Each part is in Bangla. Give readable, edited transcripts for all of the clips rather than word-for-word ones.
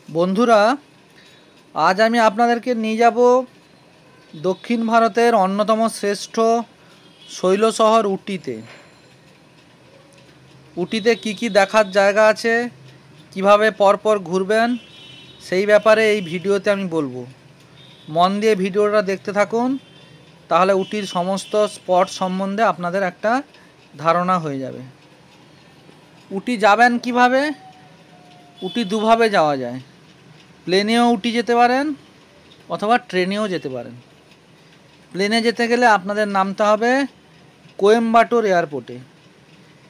বন্ধুরা, আজ আমি আপনাদেরকে নিয়ে যাব দক্ষিণ ভারতের অন্যতম শ্রেষ্ঠ শৈল শহর উটিতে। উটিতে কি কি দেখার জায়গা আছে, কিভাবে পরপর ঘুরবেন, সেই ব্যাপারে এই ভিডিওতে আমি বলবো। মন দিয়ে ভিডিওটা দেখতে থাকুন, তাহলে উটির সমস্ত স্পট সম্বন্ধে আপনাদের একটা ধারণা হয়ে যাবে। উটি যাবেন কিভাবে? উটি দুভাবে যাওয়া যায়। প্লেনেও উটি যেতে পারেন অথবা ট্রেনেও যেতে পারেন। প্লেনে যেতে গেলে আপনাদের নামতে হবে কোয়েম্বাটোর এয়ারপোর্টে,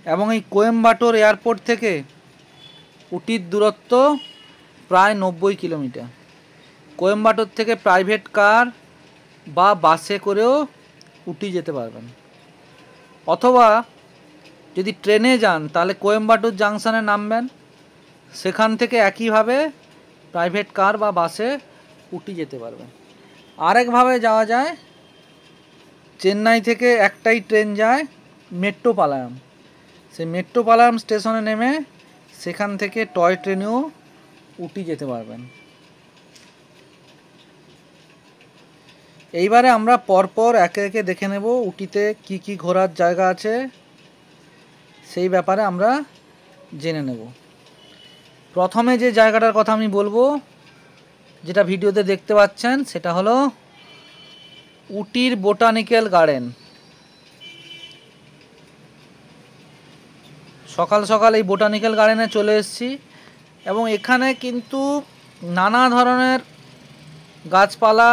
এবং এই কোয়েম্বাটোর এয়ারপোর্ট থেকে উটির দূরত্ব প্রায় 90 কিলোমিটার। কোয়েম্বাটোর থেকে প্রাইভেট কার বা বাসে করেও উটি যেতে পারবেন, অথবা যদি ট্রেনে যান তাহলে কোয়েম্বাটোর জাংশনে নামবেন, সেখান থেকে একইভাবে প্রাইভেট কার বা বাসে উটি যেতে পারবেন। আরেকভাবে যাওয়া যায়, চেন্নাই থেকে একটাই ট্রেন যায় মেট্রোপালায়াম। সেই মেট্রোপালায়াম স্টেশনে নেমে সেখান থেকে টয় ট্রেনেও উটি যেতে পারবেন। এইবারে আমরা পরপর একে একে দেখে নেব উটিতে কি কি ঘোরার জায়গা আছে, সেই ব্যাপারে আমরা জেনে নেব। প্রথমে যে জায়গাটার কথা আমি বলবো, যেটা ভিডিওতে দেখতে পাচ্ছেন, সেটা হলো উটির বোটানিক্যাল গার্ডেন। সকাল সকাল এই বোটানিক্যাল গার্ডেনে চলে এসেছি, এবং এখানে কিন্তু নানা ধরনের গাছপালা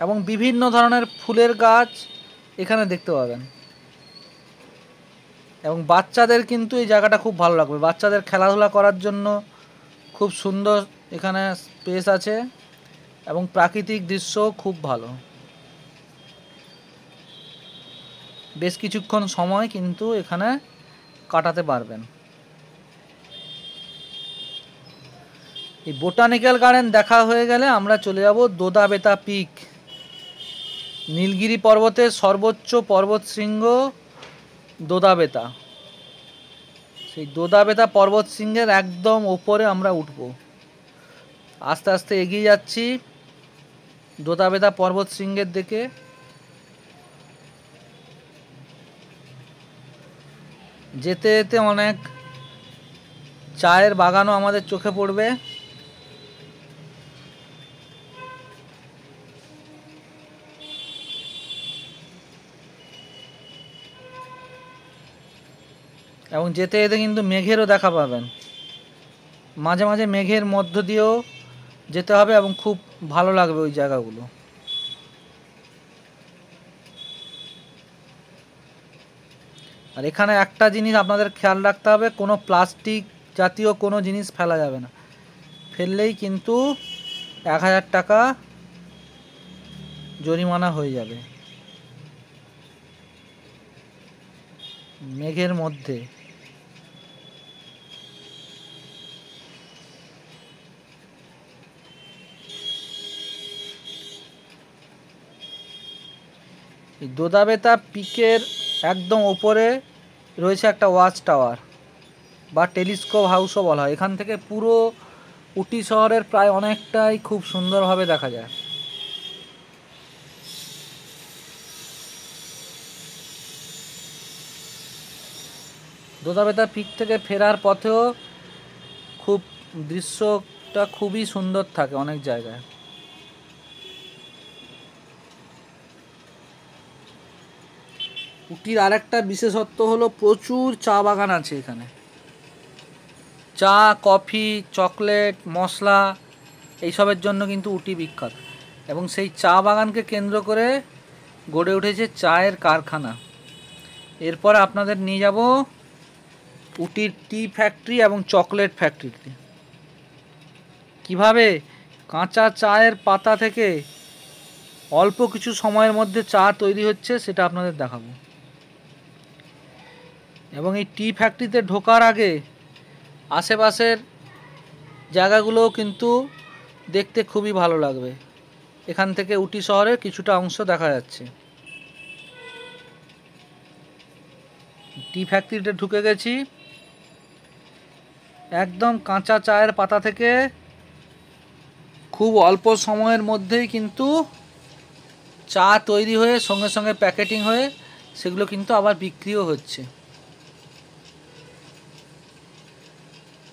এবং বিভিন্ন ধরনের ফুলের গাছ এখানে দেখতে পাবেন। এবং বাচ্চাদের কিন্তু এই জায়গাটা খুব ভালো লাগবে। বাচ্চাদের খেলাধুলা করার জন্য খুব সুন্দর এখানে স্পেস আছে, এবং প্রাকৃতিক দৃশ্য খুব ভালো। বেশ কিছুক্ষণ সময় কিন্তু এখানে কাটাতে পারবেন। এই বোটানিক্যাল গার্ডেন দেখা হয়ে গেলে আমরা চলে যাব দোদাবেতা পিক। নীলগিরি পর্বতের সর্বোচ্চ পর্বতশৃঙ্গ দোদাবেতা। সেই দোদাবেতা পর্বতশৃঙ্গের একদম ওপরে আমরা উঠব। আস্তে আস্তে এগিয়ে যাচ্ছি দোদাবেতা পর্বতশৃঙ্গের দিকে। যেতে যেতে অনেক চায়ের বাগানও আমাদের চোখে পড়বে। এবং যেতে যেতে কিন্তু মেঘেরও দেখা পাবেন। মাঝে মাঝে মেঘের মধ্য দিয়েও যেতে হবে, এবং খুব ভালো লাগবে ওই জায়গাগুলো। আর এখানে একটা জিনিস আপনাদের খেয়াল রাখতে হবে, কোনো প্লাস্টিক জাতীয় কোনো জিনিস ফেলা যাবে না। ফেললেই কিন্তু 1000 টাকা জরিমানা হয়ে যাবে। মেঘের মধ্যে এই দোদাবেতা পিকের একদম ওপরে রয়েছে একটা ওয়াচ টাওয়ার বা টেলিস্কোপ হাউসও বলা হয়। এখান থেকে পুরো উটি শহরের প্রায় অনেকটাই খুব সুন্দরভাবে দেখা যায়। দোদাবেতা পিক থেকে ফেরার পথেও খুব দৃশ্যটা খুবই সুন্দর থাকে অনেক জায়গায়। উটির আরেকটা বিশেষত্ব হলো প্রচুর চা বাগান আছে এখানে। চা, কফি, চকলেট, মশলা এইসবের জন্য কিন্তু উটি বিখ্যাত, এবং সেই চা বাগানকে কেন্দ্র করে গড়ে উঠেছে চায়ের কারখানা। এরপর আপনাদের নিয়ে যাব উটির টি ফ্যাক্টরি এবং চকলেট ফ্যাক্টরিতে। কিভাবে কাঁচা চায়ের পাতা থেকে অল্প কিছু সময়ের মধ্যে চা তৈরি হচ্ছে সেটা আপনাদের দেখাবো। এবং এই টি ফ্যাক্টরিতে ঢোকার আগে আশেপাশের জায়গাগুলোও কিন্তু দেখতে খুবই ভালো লাগবে। এখান থেকে উটি শহরের কিছুটা অংশ দেখা যাচ্ছে। টি ফ্যাক্টরিতে ঢুকে গেছি। একদম কাঁচা চায়ের পাতা থেকে খুব অল্প সময়ের মধ্যেই কিন্তু চা তৈরি হয়ে সঙ্গে সঙ্গে প্যাকেটিং হয়ে সেগুলো কিন্তু আবার বিক্রিও হচ্ছে।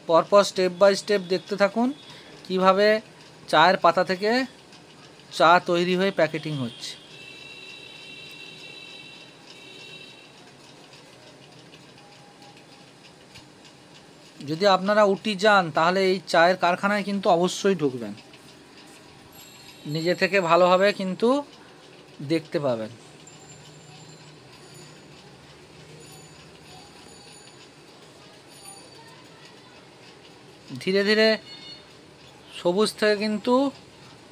পরপর স্টেপ বাই স্টেপ দেখতে থাকুন কিভাবে চায়ের পাতা থেকে চা তৈরি হয়ে প্যাকেটিং হচ্ছে। যদি আপনারা উটি যান তাহলে এই চায়ের কারখানায় কিন্তু অবশ্যই ঢুকবেন, নিজে থেকে ভালোভাবে কিন্তু দেখতে পাবেন। ধীরে ধীরে সবুজ থেকে কিন্তু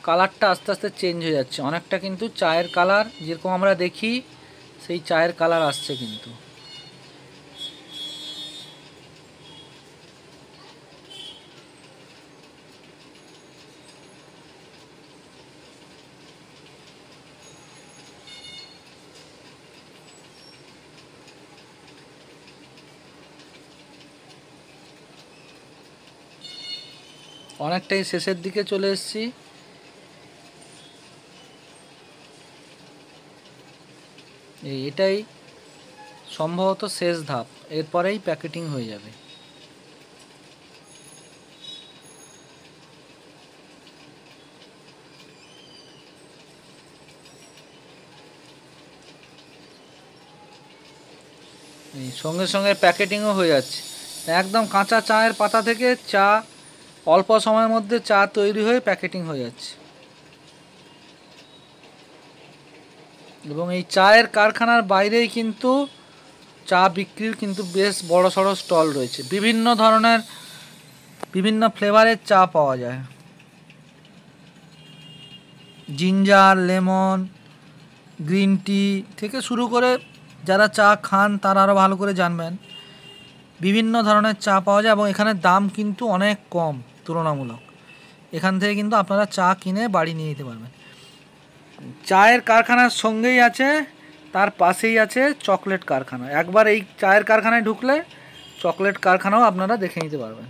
কালারটা আস্তে আস্তে চেঞ্জ হয়ে যাচ্ছে, অনেকটা কিন্তু চায়ের কালার যেরকম আমরা দেখি সেই চায়ের কালার আসছে কিন্তু। অনেকটাই শেষের দিকে চলে এসেছি। এটাই সম্ভবত শেষ ধাপ, এরপরেই প্যাকেটিং হয়ে যাবে। সঙ্গে সঙ্গে প্যাকেটিংও হয়ে যাচ্ছে, একদম কাঁচা চায়ের পাতা থেকে চা অল্প সময়ের মধ্যে চা তৈরি হয়ে প্যাকেটিং হয়ে যাচ্ছে। এবং এই চায়ের কারখানার বাইরেই কিন্তু চা বিক্রির কিন্তু বেশ বড় সড়ো স্টল রয়েছে, বিভিন্ন ধরনের বিভিন্ন ফ্লেভারের চা পাওয়া যায়, জিঞ্জার, লেমন, গ্রিন টি থেকে শুরু করে যারা চা খান তারা আরও ভালো করে জানবেন, বিভিন্ন ধরনের চা পাওয়া যায়। এবং এখানে দাম কিন্তু অনেক কম তুলনামূলক, এখান থেকে কিন্তু আপনারা চা কিনে বাড়ি নিয়ে যেতে পারবেন। চায়ের কারখানার সঙ্গেই আছে, তার পাশেই আছে চকলেট কারখানা। একবার এই চায়ের কারখানায় ঢুকলে চকলেট কারখানাও আপনারা দেখে নিতে পারবেন,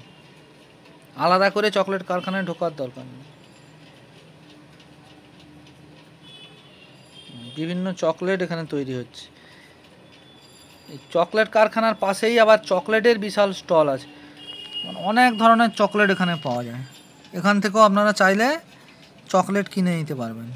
আলাদা করে চকলেট কারখানায় ঢোকার দরকার নেই। বিভিন্ন চকলেট এখানে তৈরি হচ্ছে। এই চকলেট কারখানার পাশেই আবার চকলেটের বিশাল স্টল আছে, অনেক ধরনের চকলেট এখানে পাওয়া যায়, এখান থেকেও আপনারা চাইলে চকলেট কিনে নিতে পারবেন।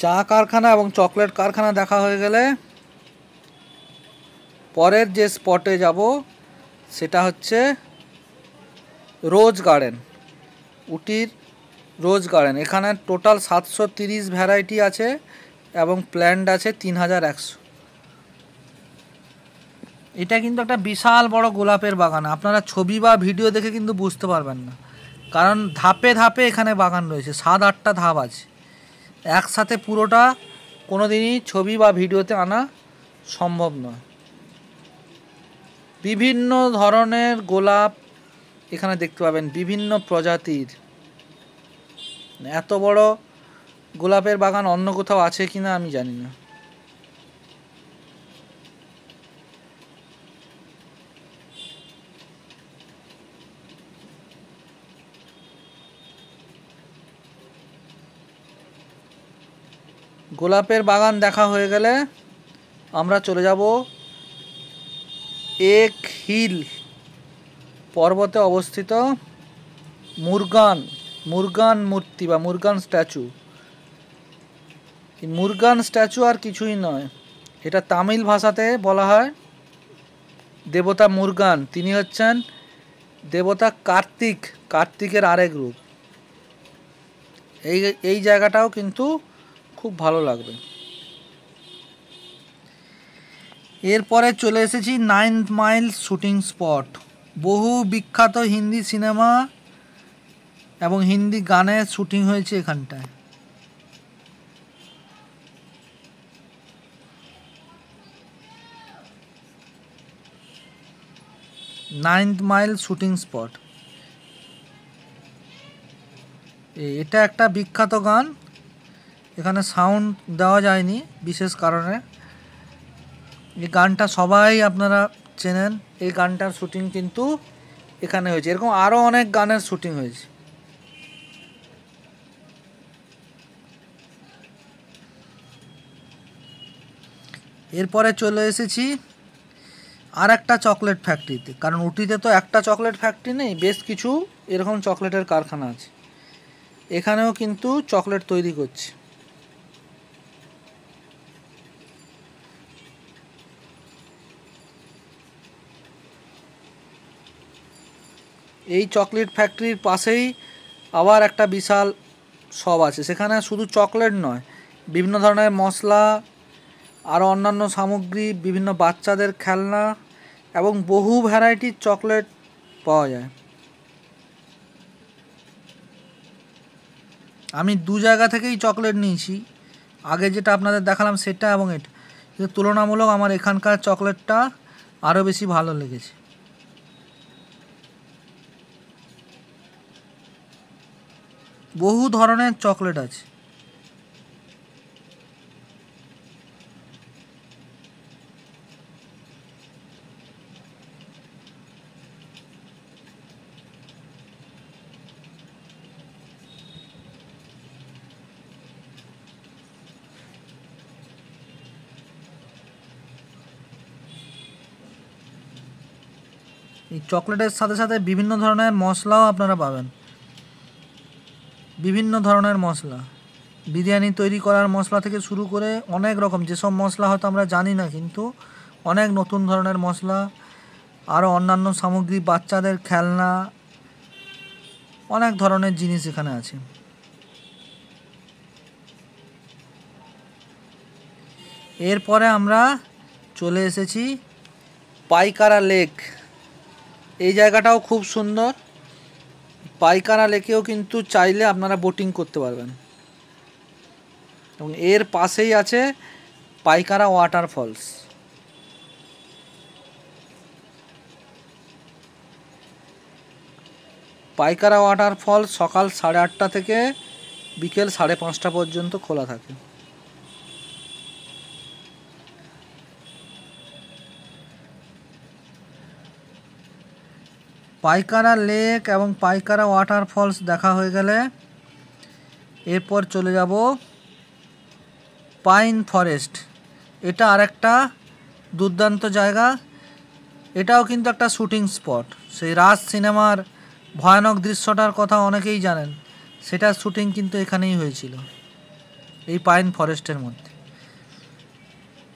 চা কারখানা এবং চকলেট কারখানা দেখা হয়ে গেলে পরের যে স্পটে যাব সেটা হচ্ছে রোজ গার্ডেন, উটির রোজ গার্ডেন। এখানে টোটাল 730 ভ্যারাইটি আছে এবং প্ল্যান্ট আছে 3100। এটা কিন্তু একটা বিশাল বড় গোলাপের বাগান, আপনারা ছবি বা ভিডিও দেখে কিন্তু বুঝতে পারবেন না, কারণ ধাপে ধাপে এখানে বাগান রয়েছে, 7-8টা ধাপ আছে, একসাথে পুরোটা কোনো দিনই ছবি বা ভিডিওতে আনা সম্ভব নয়। বিভিন্ন ধরনের গোলাপ এখানে দেখতে পাবেন, বিভিন্ন প্রজাতির। এত বড় গোলাপের বাগান অন্য কোথাও আছে কিনা আমি জানি না। গোলাপের বাগান দেখা হয়ে গেলে আমরা চলে যাব এক হিল পর্বতে অবস্থিত মুরগান মূর্তি বা মুরগান স্ট্যাচু। এই মুরগান স্ট্যাচু আর কিছুই নয়, এটা তামিল ভাষাতে বলা হয় দেবতা মুরগান, তিনি হচ্ছেন দেবতা কার্তিকের আরেক রূপ। এই জায়গাটাও কিন্তু খুব ভালো লাগবে। এরপরে চলে এসেছি 9th মাইল শুটিং স্পট, বহু বিখ্যাত হিন্দি সিনেমা এবং হিন্দি গানের শুটিং হয়েছে এখানটায়। 9th mile shooting spot. এটা একটা বিখ্যাত গান, এখানে সাউন্ড দেওয়া যায়নি বিশেষ কারণে। এই গানটা সবাই আপনারা চেনেন, এই গানটার শুটিং কিন্তু এখানে হয়েছে। এরকম আরও অনেক গানের শুটিং হয়েছে। এরপরে চলে এসেছি আর একটা চকলেট ফ্যাক্টরিতে, কারণ উটিতে তো একটা চকলেট ফ্যাক্টরি নেই, বেশ কিছু এরকম চকলেটের কারখানা আছে। এখানেও কিন্তু চকলেট তৈরি করছে। এই চকলেট ফ্যাক্টরির পাশেই আবার একটা বিশাল শপ আছে, সেখানে শুধু চকলেট নয়, বিভিন্ন ধরনের মশলা, আরও অন্যান্য সামগ্রী, বিভিন্ন বাচ্চাদের খেলনা এবং বহু ভ্যারাইটির চকলেট পাওয়া যায়। আমি দু জায়গা থেকেই চকলেট নিয়েছি, আগে যেটা আপনাদের দেখালাম সেটা এবং এটা, কিন্তু তুলনামূলক আমার এখানকার চকলেটটা আরও বেশি ভালো লেগেছে। বহু ধরনের চকলেট আছে। এই চকলেটের সাথে সাথে বিভিন্ন ধরনের মশলাও আপনারা পাবেন, বিভিন্ন ধরনের মশলা, বিরিয়ানি তৈরি করার মশলা থেকে শুরু করে অনেক রকম, যেসব মশলা হয়তো আমরা জানি না, কিন্তু অনেক নতুন ধরনের মশলা, আরও অন্যান্য সামগ্রী, বাচ্চাদের খেলনা, অনেক ধরনের জিনিস এখানে আছে। এরপরে আমরা চলে এসেছি পাইকারা লেক। এই জায়গাটাও খুব সুন্দর। পাইকারা লেকেও কিন্তু চাইলে আপনারা বোটিং করতে পারবেন, এবং এর পাশেই আছে পাইকারা ওয়াটারফলস। পাইকারা ওয়াটারফলস সকাল 8:30 থেকে বিকেল 5:30 পর্যন্ত খোলা থাকে। পাইকারা লেক এবং পাইকারা ওয়াটারফলস দেখা হয়ে গেলে এরপর চলে যাব পাইন ফরেস্ট। এটা আরেকটা দুর্দান্ত জায়গা, এটাও কিন্তু একটা শুটিং স্পট। সেই রাজ সিনেমার ভয়ানক দৃশ্যটার কথা অনেকেই জানেন, সেটার শুটিং কিন্তু এখানেই হয়েছিল, এই পাইন ফরেস্টের মধ্যে।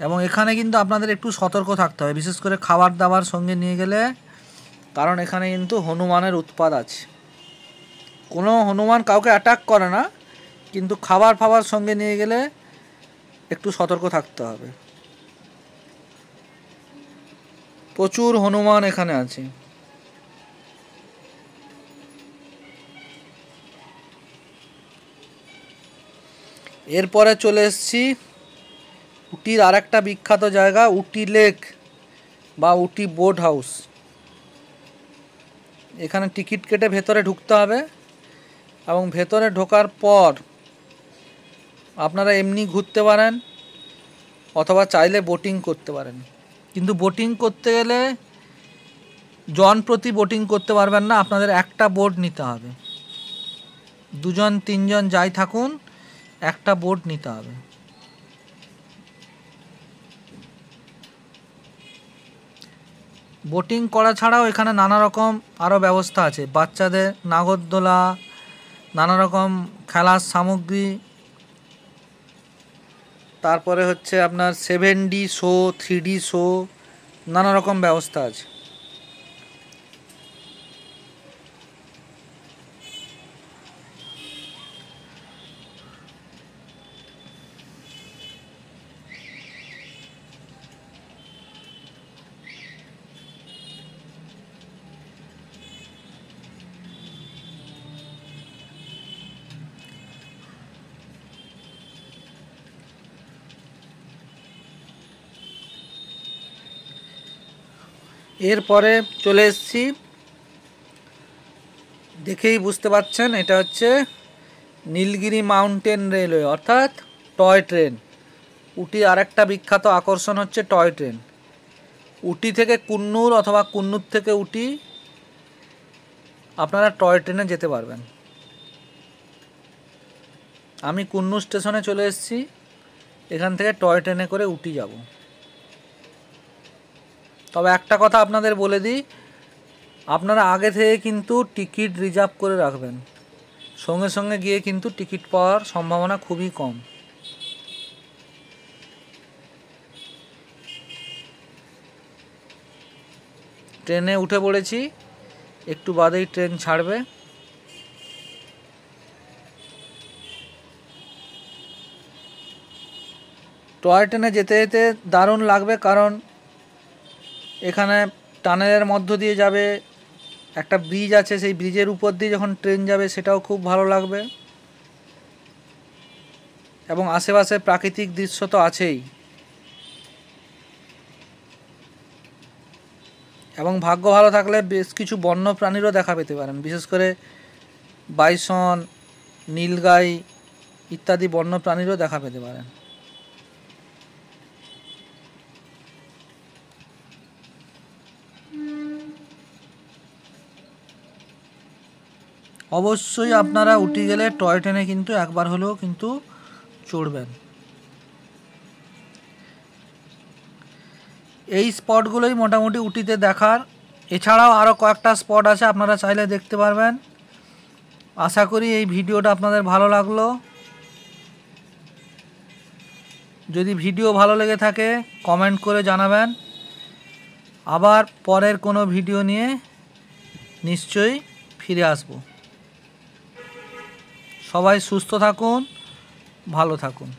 এবং এখানে কিন্তু আপনাদের একটু সতর্ক থাকতে হবে, বিশেষ করে খাবার দাবার সঙ্গে নিয়ে গেলে, কারণ এখানে কিন্তু হনুমানের উৎপাত আছে। কোনো হনুমান কাউকে অ্যাটাক করে না, কিন্তু খাবার ফাবার সঙ্গে নিয়ে গেলে একটু সতর্ক থাকতে হবে। প্রচুর হনুমান এখানে আছে। এরপরে চলে এসেছি উটির আরেকটা বিখ্যাত জায়গা, উটি লেক বা উটি বোট হাউস। এখানে টিকিট কেটে ভেতরে ঢুকতে হবে, এবং ভেতরে ঢোকার পর আপনারা এমনি ঘুরতে পারেন অথবা চাইলে বোটিং করতে পারেন। কিন্তু বোটিং করতে গেলে জন প্রতি বোটিং করতে পারবেন না, আপনাদের একটা বোট নিতে হবে। 2জন 3জন যাই থাকুন, একটা বোট নিতে হবে। বোটিং করা ছাড়াও এখানে নানা রকম আরও ব্যবস্থা আছে, বাচ্চাদের নাগরদোলা, নানা রকম খেলার সামগ্রী, তারপরে হচ্ছে আপনার 7D শো, 3D শো, নানা রকম ব্যবস্থা আছে। এরপরে চলে এসেছি, দেখেই বুঝতে পারছেন এটা হচ্ছে নীলগিরি মাউন্টেন রেলওয়ে অর্থাৎ টয় ট্রেন। উটির আরেকটা বিখ্যাত আকর্ষণ হচ্ছে টয় ট্রেন। উটি থেকে কুন্নুর অথবা কুন্নুর থেকে উটি আপনারা টয় ট্রেনে যেতে পারবেন। আমি কুন্নুর স্টেশনে চলে এসেছি, এখান থেকে টয় ট্রেনে করে উটি যাব। তবে একটা কথা আপনাদের বলে দিই, আপনারা আগে থেকে কিন্তু টিকিট রিজার্ভ করে রাখবেন। সঙ্গে সঙ্গে গিয়ে কিন্তু টিকিট পাওয়ার সম্ভাবনা খুবই কম। ট্রেনে উঠে পড়েছি, একটু বাদেই ট্রেন ছাড়বে। টয় ট্রেনে যেতে যেতে দারুণ লাগবে, কারণ এখানে টানেলের মধ্য দিয়ে যাবে, একটা ব্রিজ আছে, সেই ব্রিজের উপর দিয়ে যখন ট্রেন যাবে সেটাও খুব ভালো লাগবে। এবং আশেপাশে প্রাকৃতিক দৃশ্য তো আছেই। এবং ভাগ্য ভালো থাকলে বেশ কিছু বন্য প্রাণীরও দেখা পেতে পারেন, বিশেষ করে বাইসন, নীলগাই ইত্যাদি বন্য প্রাণীরও দেখা পেতে পারেন। অবশ্যই আপনারা উটি গেলে টয় ট্রেনে কিন্তু একবার হলেও কিন্তু চড়বেন। এই স্পটগুলোই মোটামুটি উটিতে দেখার। এছাড়াও আরও কয়েকটা স্পট আছে, আপনারা চাইলে দেখতে পারবেন। আশা করি এই ভিডিওটা আপনাদের ভালো লাগলো। যদি ভিডিও ভালো লেগে থাকে কমেন্ট করে জানাবেন। আবার পরের কোনো ভিডিও নিয়ে নিশ্চয়ই ফিরে আসব। সবাই সুস্থ থাকুন, ভালো থাকুন।